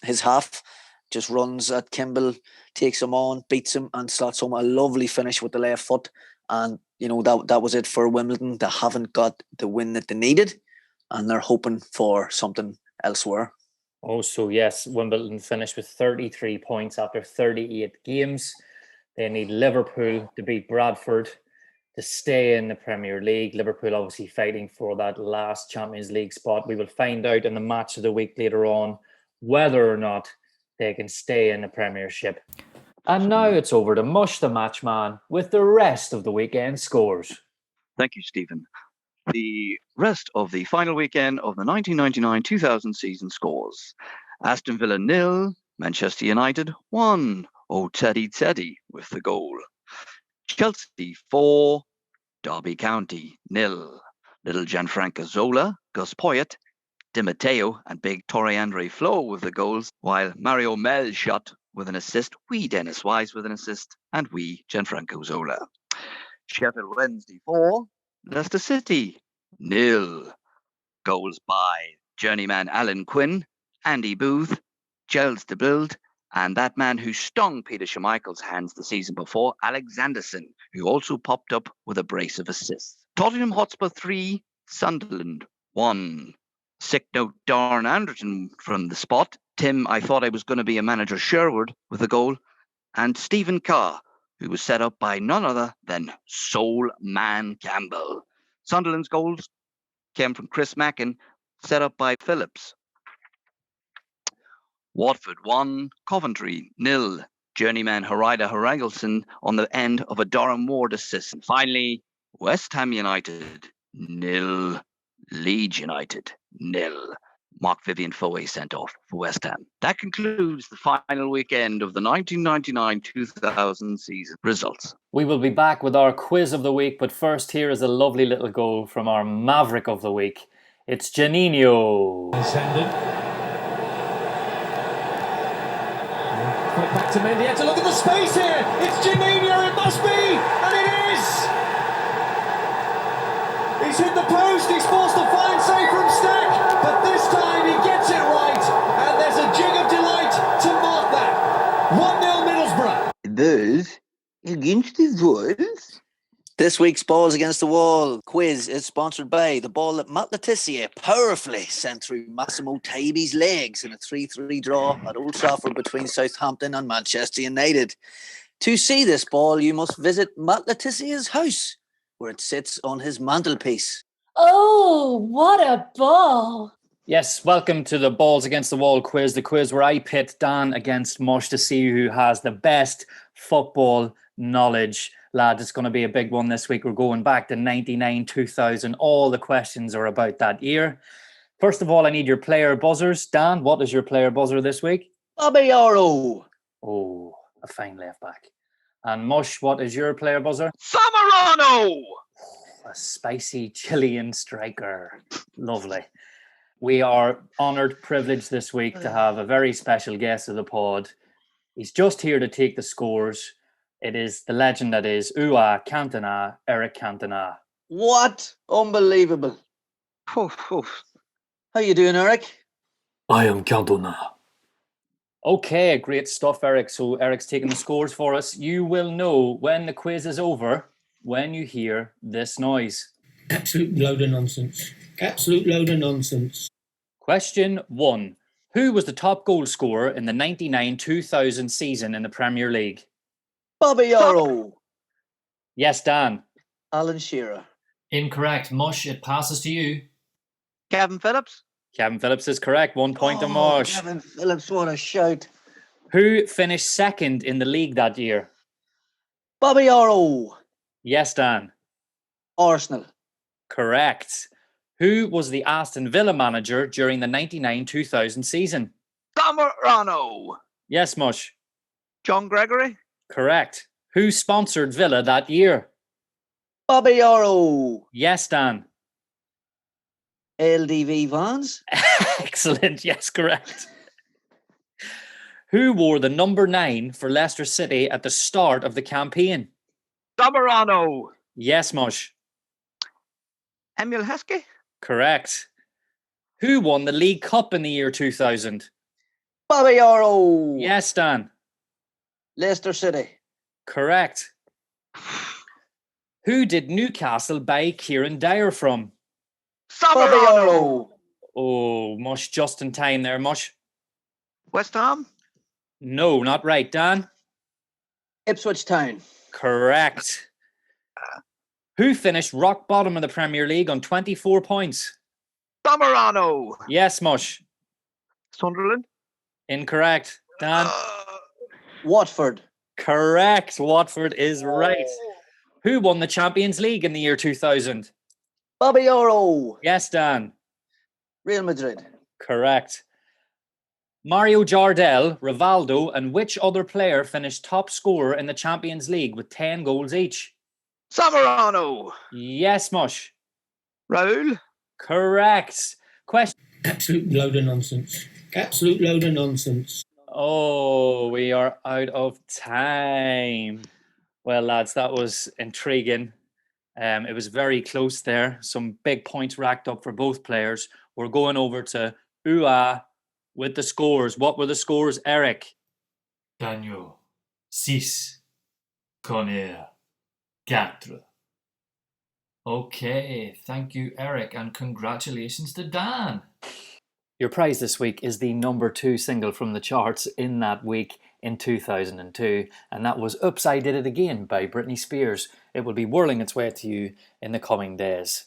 his half, just runs at Kimball, takes him on, beats him, and slots home a lovely finish with the left foot. And, that was it for Wimbledon. They haven't got the win that they needed, and they're hoping for something elsewhere. Oh, so yes, Wimbledon finished with 33 points after 38 games. They need Liverpool to beat Bradford to stay in the Premier League. Liverpool obviously fighting for that last Champions League spot. We will find out in the match of the week later on whether or not they can stay in the Premiership. And now it's over to Mush the Match Man with the rest of the weekend scores. Thank you, Stephen. The rest of the final weekend of the 1999-2000 season scores. Aston Villa 0, Manchester United 1. Oh, Teddy with the goal. Chelsea 4, Derby County 0. Little Gianfranco Zola, Gus Poyet, Di Matteo and big Torre Andre Flo with the goals, while Mario Mel shot with an assist, wee Dennis Wise with an assist, and wee Gianfranco Zola. Sheffield Wednesday 4, Leicester City 0. Goals by journeyman Alan Quinn, Andy Booth, Giles de Bild, and that man who stung Peter Schmeichel's hands the season before, Alexanderson, who also popped up with a brace of assists. Tottenham Hotspur 3, Sunderland 1. Sick note Darren Anderton from the spot. Tim, I thought I was going to be a manager, Sherwood with a goal. And Stephen Carr, who was set up by none other than Soul Man Campbell. Sunderland's goals came from Chris Mackin, set up by Phillips. Watford 1, Coventry 0. Journeyman Harida Haragelsson on the end of a Durham Ward assist. And finally, West Ham United 0. Leeds United 0. Mark Vivian Foe sent off for West Ham. That concludes the final weekend of the 1999-2000 season results. We will be back with our quiz of the week, but first here is a lovely little goal from our Maverick of the week. It's Janino. Quick back to Mendieta, look at the space here! It's Janino, it must be! And it is! He's hit the post, he's forced a fine save from Stack, but this time he gets it right, and there's a jig of delight to mark that. 1-0 Middlesbrough. Those against the Wolves. This week's Balls Against the Wall quiz is sponsored by the ball that Matt Letizia powerfully sent through Massimo Taibi's legs in a 3-3 draw at Old Trafford between Southampton and Manchester United. To see this ball, you must visit Matt Letizia's house, where it sits on his mantelpiece. Oh, what a ball! Yes, welcome to the Balls Against the Wall quiz, the quiz where I pit Dan against Mush to see who has the best football knowledge. Lads, it's going to be a big one this week. We're going back to 99, 2000. All the questions are about that year. First of all, I need your player buzzers. Dan, what is your player buzzer this week? Bobby Oro. Oh, a fine left back. And Mush, what is your player buzzer? Samarano! A spicy Chilean striker. Lovely. We are honoured, privileged this week to have a very special guest of the pod. He's just here to take the scores. It is the legend that is Ua Cantona, Eric Cantona. What? Unbelievable. How you doing, Eric? I am Cantona. Okay, great stuff, Eric. So Eric's taking the scores for us. You will know when the quiz is over when you hear this noise. Absolute load of nonsense. Absolute load of nonsense. Question 1. Who was the top goal scorer in the 99-2000 season in the Premier League? Bobby Oro. Yes, Dan. Alan Shearer. Incorrect. Mush, it passes to you. Kevin Phillips. Kevin Phillips is correct. 1 point to Mush. Kevin Phillips, what a shout. Who finished second in the league that year? Bobby Oro. Yes, Dan. Arsenal. Correct. Who was the Aston Villa manager during the 99-2000 season? Samarano. Yes, Mush. John Gregory. Correct. Who sponsored Villa that year? Bobby Oro. Yes, Dan. LDV Vans. Excellent. Yes, correct. Who wore the number 9 for Leicester City at the start of the campaign? Zamorano. Yes, Mush. Emil Heskey. Correct. Who won the League Cup in the year 2000? Bobby Orro. Yes, Dan. Leicester City. Correct. Who did Newcastle buy Kieran Dyer from? Bobby Zamorano. Orro. Oh, Mush, just in time there, Mush. West Ham. No, not right, Dan. Ipswich Town. Correct. Who finished rock bottom of the Premier League on 24 points? Zamorano. Yes, Mush. Sunderland. Incorrect. Dan? Watford. Correct. Watford is right. Who won the Champions League in the year 2000? Bobby Orro. Yes, Dan. Real Madrid. Correct. Mario Jardel, Rivaldo, and which other player finished top scorer in the Champions League with 10 goals each? Zamorano. Yes, Mush. Raul. Correct. Question. Absolute load of nonsense. Absolute load of nonsense. Oh, we are out of time. Well, lads, that was intriguing. It was very close there. Some big points racked up for both players. We're going over to UA with the scores. What were the scores, Eric? Daniel, 6. Connor, 4. Okay, thank you, Eric, and congratulations to Dan. Your prize this week is the number 2 single from the charts in that week in 2002, and that was Oops, I Did It Again by Britney Spears. It will be whirling its way to you in the coming days.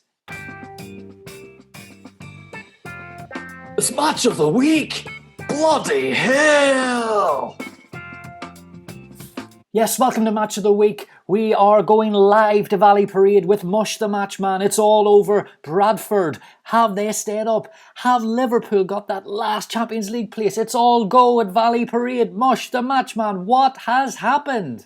It's match of the week! Bloody hell! Yes, welcome to Match of the Week. We are going live to Valley Parade with Mush the Match Man. It's all over. Bradford, have they stayed up? Have Liverpool got that last Champions League place? It's all go at Valley Parade. Mush the Match Man, what has happened?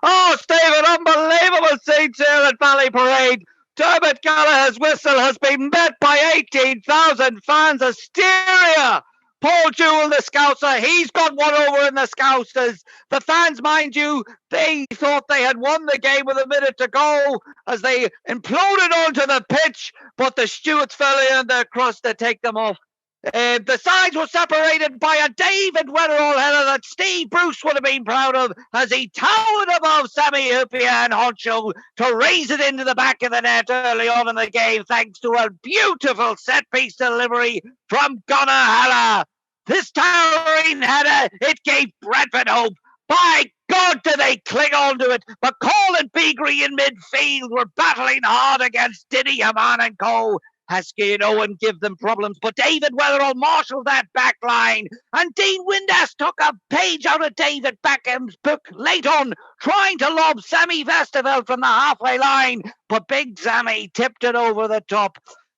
Oh, Stephen, unbelievable scenes here at Valley Parade. Dermot Gallagher's whistle has been met by 18,000 fans. Hysteria! Paul Jewell, the Scouser, he's got one over in the Scousers. The fans, mind you, they thought they had won the game with a minute to go as they imploded onto the pitch, but the Stewards fell in their crust to take them off. The sides were separated by a David Weatherall header that Steve Bruce would have been proud of as he towered above Sammy Hupia and Honcho to raise it into the back of the net early on in the game thanks to a beautiful set-piece delivery from Gunnar Haller. This towering header, it gave Bradford hope. By God, do they cling on to it. McCall and Beagrie in midfield were battling hard against Diddy, Haman and Co. Heskey and Owen give them problems, but David Weatherall marshalled that back line. And Dean Windass took a page out of David Beckham's book late on, trying to lob Sammy Vesterveld from the halfway line. But Big Sammy tipped it over the top.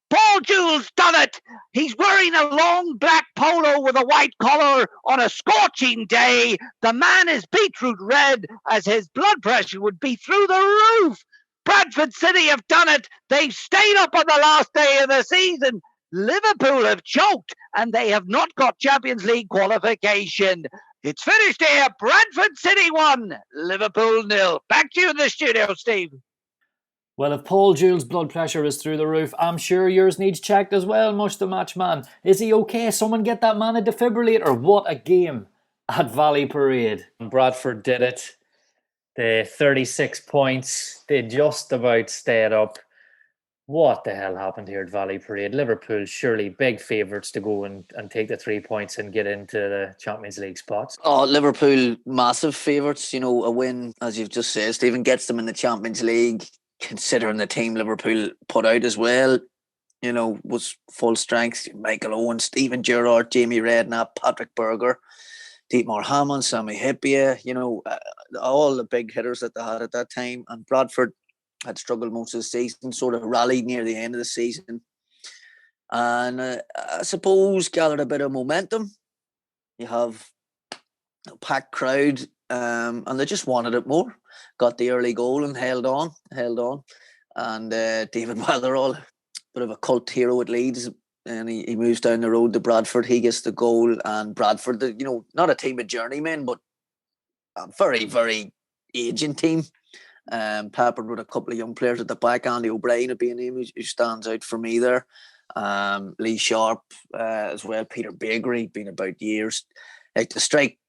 Paul Jewell's done it. He's wearing a long black polo with a white collar on a scorching day. The man is beetroot red as his blood pressure would be through the roof. Bradford City have done it. They've stayed up on the last day of the season. Liverpool have choked and they have not got Champions League qualification. It's finished here. Bradford City 1, Liverpool 0. Back to you in the studio, Steve. Well, if Paul Jewell's blood pressure is through the roof, I'm sure yours needs checked as well, Mush the Match Man. Is he okay? Someone get that man a defibrillator. What a game at Valley Parade. Bradford did it. The 36 points, they just about stayed up. What the hell happened here at Valley Parade? Liverpool surely big favourites to go and take the 3 points and get into the Champions League spots. Oh, Liverpool, massive favourites. You know, a win, as you've just said, Stephen, gets them in the Champions League. Considering the team Liverpool put out as well, you know, was full strength. Michael Owen, Stephen Gerrard, Jamie Redknapp, Patrick Berger, Dietmar Hamann, Sammy Hipia, you know, all the big hitters that they had at that time. And Bradford had struggled most of the season, sort of rallied near the end of the season. And I suppose gathered a bit of momentum. You have a packed crowd, and they just wanted it more. Got the early goal and held on. And David Weatherall, bit of a cult hero at Leeds, and he moves down the road to Bradford. He gets the goal, and Bradford, you know, not a team of journeymen, but a very, very aging team. peppered with a couple of young players at the back. Andy O'Brien would be a name who stands out for me there. Lee Sharp as well. Peter Bakery, been about years. Like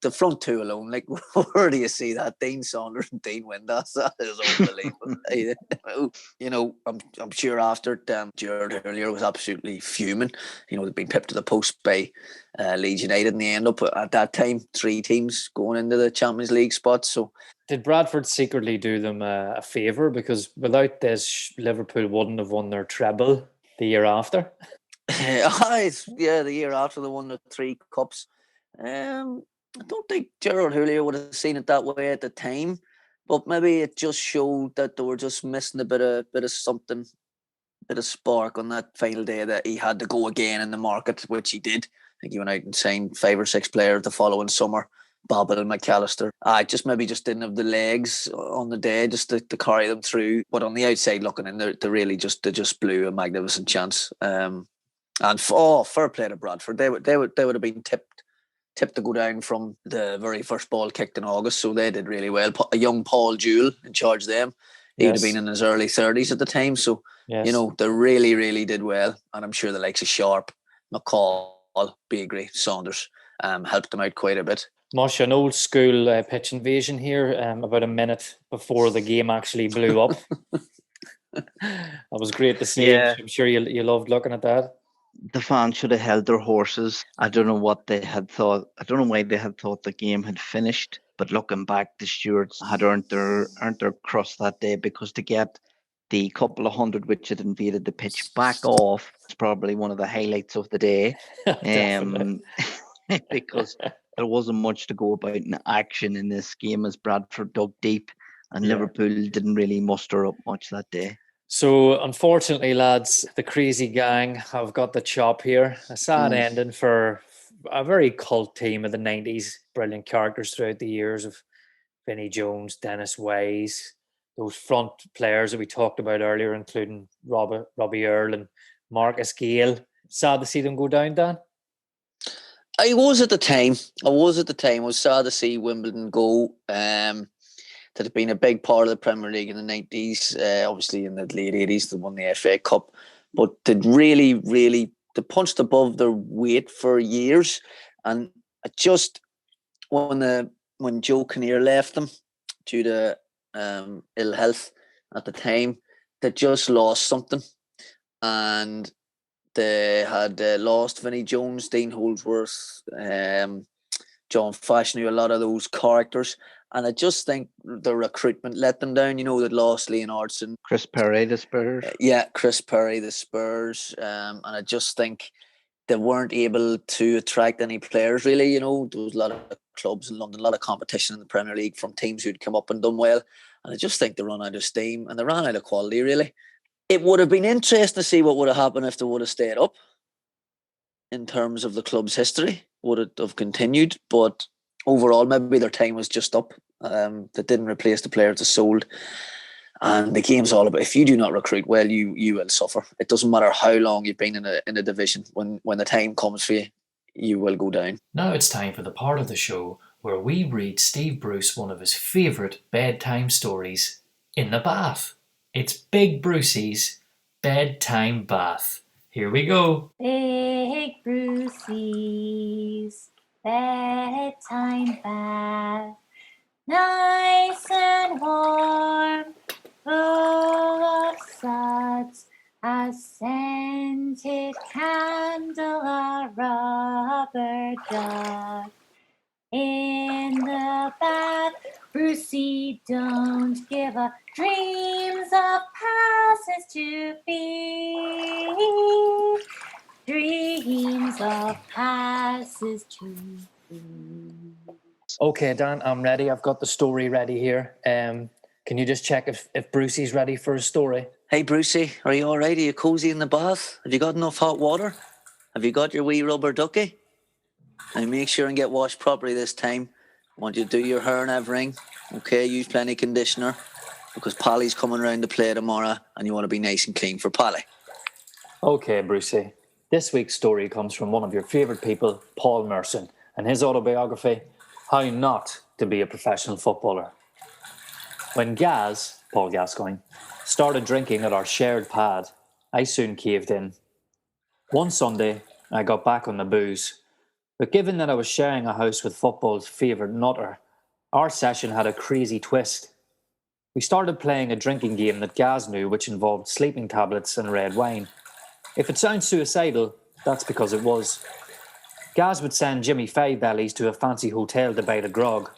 the front two alone, like where do you see that? Dean Saunders and Dean Windass, that is unbelievable. You know, I'm sure after Gerard earlier was absolutely fuming. You know, they'd been pipped to the post by Leeds United, and they end up at that time 3 teams going into the Champions League spots. So did Bradford secretly do them a favour? Because without this, Liverpool wouldn't have won their treble the year after. The year after they won the 3 cups. I don't think Gerard Houllier would have seen it that way at the time, but maybe it just showed that they were just missing a bit of something, bit of spark on that final day, that he had to go again in the market, which he did. I think he went out and signed 5 or 6 players the following summer. Babbitt and McAllister. I just didn't have the legs on the day just to carry them through. But on the outside looking in, they really just blew a magnificent chance. And fair play to Bradford. They would have been tipped to go down from the very first ball kicked in August, so they did really well. A young Paul Jewell in charge of them. He would have been in his early 30s at the time, so you know, they really, really did well. And I'm sure the likes of Sharp, McCall, Bakery, Saunders helped them out quite a bit. Mush, an old school pitch invasion here, about a minute before the game actually blew up. That was great to see. Yeah. I'm sure you loved looking at that. The fans should have held their horses. I don't know what they had thought. I don't know why they had thought the game had finished. But looking back, the stewards had earned their crust that day, because to get the couple of hundred which had invaded the pitch back off is probably one of the highlights of the day. Because there wasn't much to go about in action in this game, as Bradford dug deep and Liverpool didn't really muster up much that day. So, unfortunately, lads, the crazy gang have got the chop here. A sad ending for a very cult team of the 90s. Brilliant characters throughout the years of Vinnie Jones, Dennis Wise, those front players that we talked about earlier, including Robbie Earle and Marcus Gale. Sad to see them go down, Dan? I was at the time. I was sad to see Wimbledon go. That had been a big part of the Premier League in the 90s, obviously in the late 80s, they won the FA Cup, but they'd really, they punched above their weight for years. And just when Joe Kinnear left them due to ill health at the time, they just lost something. And they had lost Vinnie Jones, Dean Holdsworth, John Fashanu, a lot of those characters. And I just think the recruitment let them down. You know, they'd lost Leonardson. Chris Perry, the Spurs. Chris Perry, the Spurs. And I just think they weren't able to attract any players, really. You know, there was a lot of clubs in London, a lot of competition in the Premier League from teams who'd come up and done well. And I just think they run out of steam and they ran out of quality, really. It would have been interesting to see what would have happened if they would have stayed up in terms of the club's history. Would it have continued? But overall, maybe their time was just up. They didn't replace the players they sold. And the game's all about, if you do not recruit well, you will suffer. It doesn't matter how long you've been in a division. When the time comes for you, you will go down. Now it's time for the part of the show where we read Steve Bruce one of his favourite bedtime stories in the bath. It's Big Brucey's bedtime bath. Here we go. Big Brucey's bedtime bath. Nice and warm, full of suds, a scented candle, a rubber duck. In the bath, Brucey don't give up, dreams of passes to be. Dreams of passes to be. Okay, Dan, I'm ready. I've got the story ready here. Can you just check if Brucey's ready for his story? Hey, Brucey, are you all right? Are you cozy in the bath? Have you got enough hot water? Have you got your wee rubber ducky? Now make sure and get washed properly this time. I want you to do your hair and everything. Okay, use plenty of conditioner because Polly's coming around to play tomorrow and you want to be nice and clean for Polly. Okay, Brucey. This week's story comes from one of your favourite people, Paul Merson, and his autobiography, How Not to Be a Professional Footballer. When Gaz, Paul Gascoigne, started drinking at our shared pad, I soon caved in. One Sunday, I got back on the booze, but given that I was sharing a house with football's favourite nutter, our session had a crazy twist. We started playing a drinking game that Gaz knew, which involved sleeping tablets and red wine. If it sounds suicidal, that's because it was. Gaz would send Jimmy Five Bellies to a fancy hotel to buy the grog.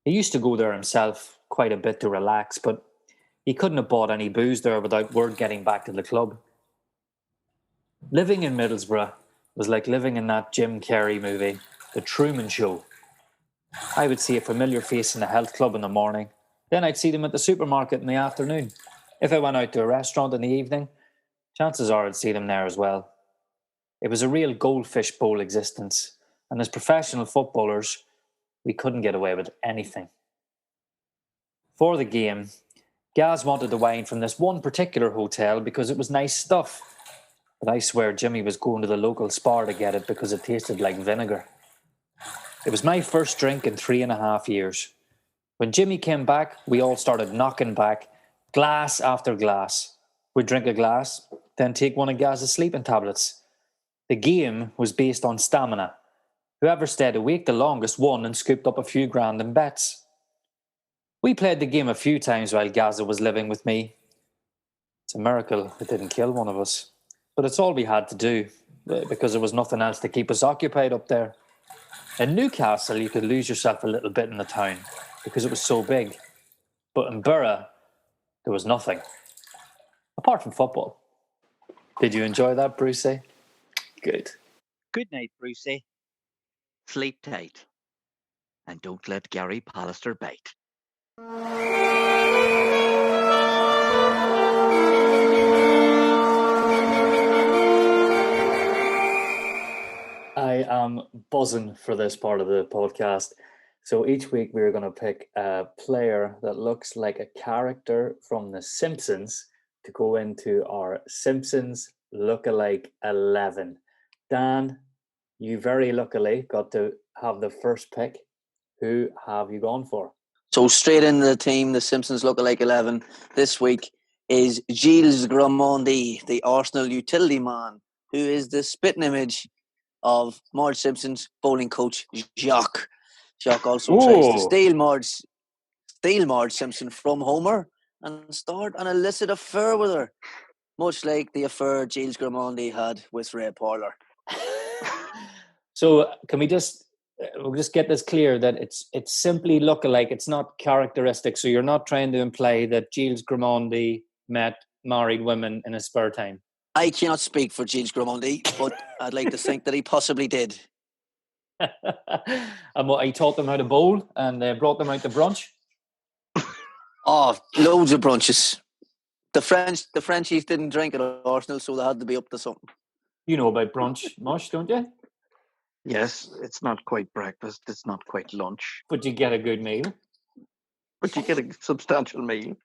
He used to go there himself quite a bit to relax, but he couldn't have bought any booze there without word getting back to the club. Living in Middlesbrough was like living in that Jim Carrey movie, The Truman Show. I would see a familiar face in the health club in the morning. Then I'd see them at the supermarket in the afternoon. If I went out to a restaurant in the evening, chances are I'd see them there as well. It was a real goldfish bowl existence, and as professional footballers, we couldn't get away with anything. For the game, Gaz wanted the wine from this one particular hotel because it was nice stuff. But I swear Jimmy was going to the local Spar to get it because it tasted like vinegar. It was my first drink in 3.5 years. When Jimmy came back, we all started knocking back, glass after glass. We'd drink a glass, then take one of Gaz's sleeping tablets. The game was based on stamina. Whoever stayed awake the longest won and scooped up a few grand in bets. We played the game a few times while Gaza was living with me. It's a miracle it didn't kill one of us. But it's all we had to do, because there was nothing else to keep us occupied up there. In Newcastle, you could lose yourself a little bit in the town, because it was so big. But in Borough, there was nothing. Apart from football. Did you enjoy that, Brucey? Good. Good night, Brucey. Sleep tight. And don't let Gary Pallister bite. I am buzzing for this part of the podcast. So each week we're going to pick a player that looks like a character from The Simpsons to go into our Simpsons Lookalike 11. Dan, you very luckily got to have the first pick. Who have you gone for? So straight into the team, the Simpsons Lookalike 11 this week is Gilles Gramondi, the Arsenal utility man, who is the spitting image of Marge Simpson's bowling coach, Jacques. Jacques also tries to steal Marge Simpson from Homer and start an illicit affair with her, much like the affair Gilles Gramondi had with Ray Parlour. So can we'll just get this clear that it's simply lookalike, it's not characteristic. So you're not trying to imply that Gilles Gramondi met married women in his spare time. I cannot speak for Gilles Gramondi, but I'd like to think that he possibly did. And what, he taught them how to bowl and brought them out to brunch? Oh, loads of brunches. The Frenchies didn't drink at Arsenal, so they had to be up to something. You know about brunch, Mush, don't you? Yes, it's not quite breakfast, it's not quite lunch. But you get a good meal. But you get a substantial meal.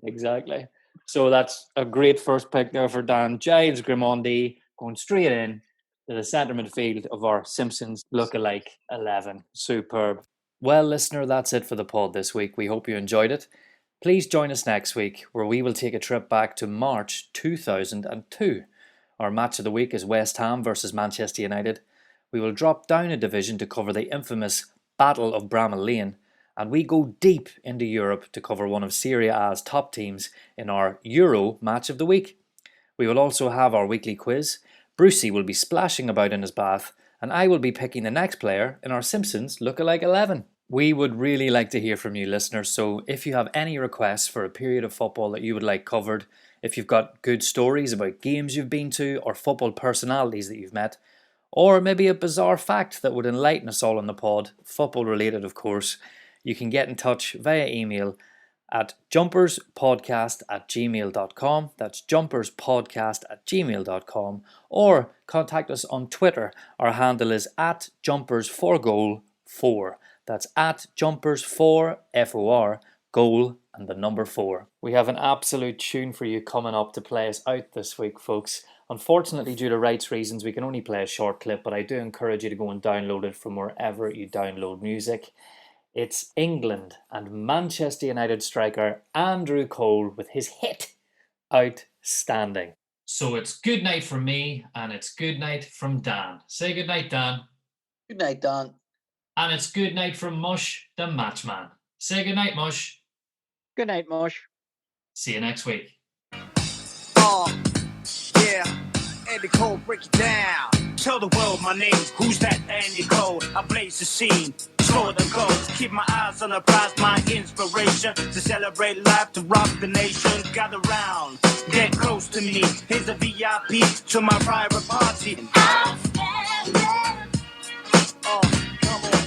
Exactly. So that's a great first pick there for Dan. Gilles Gramondi going straight in to the centre midfield of our Simpsons Lookalike 11. Superb. Well, listener, that's it for the pod this week. We hope you enjoyed it. Please join us next week, where we will take a trip back to March 2002. Our match of the week is West Ham versus Manchester United. We will drop down a division to cover the infamous Battle of Bramall Lane, and we go deep into Europe to cover one of Serie A's top teams in our Euro match of the week. We will also have our weekly quiz. Brucey will be splashing about in his bath, and I will be picking the next player in our Simpsons Lookalike 11. We would really like to hear from you, listeners, so if you have any requests for a period of football that you would like covered, if you've got good stories about games you've been to or football personalities that you've met, or maybe a bizarre fact that would enlighten us all on the pod, football related of course, you can get in touch via email at jumperspodcast@gmail.com. That's jumperspodcast@gmail.com. Or contact us on Twitter. Our handle is at jumpersforgoal4. That's at jumpers4, F-O-R, goal and the number 4. We have an absolute tune for you coming up to play us out this week, folks. Unfortunately, due to rights reasons, we can only play a short clip, but I do encourage you to go and download it from wherever you download music. It's England and Manchester United striker Andrew Cole with his hit Outstanding. So it's good night from me, and it's good night from Dan. Say good night, Dan. Good night, Dan. And it's good night from Mush The Match Man. Say good night, Mush. Good night, Mush. See you next week. Yeah, Andy Cole, break it down. Tell the world my name, who's that Andy Cole? I blaze the scene, score the goals. Keep my eyes on the prize, my inspiration. To celebrate life, to rock the nation. Gather round, get close to me. Here's a VIP to my private party. Outstanding. Oh, come on.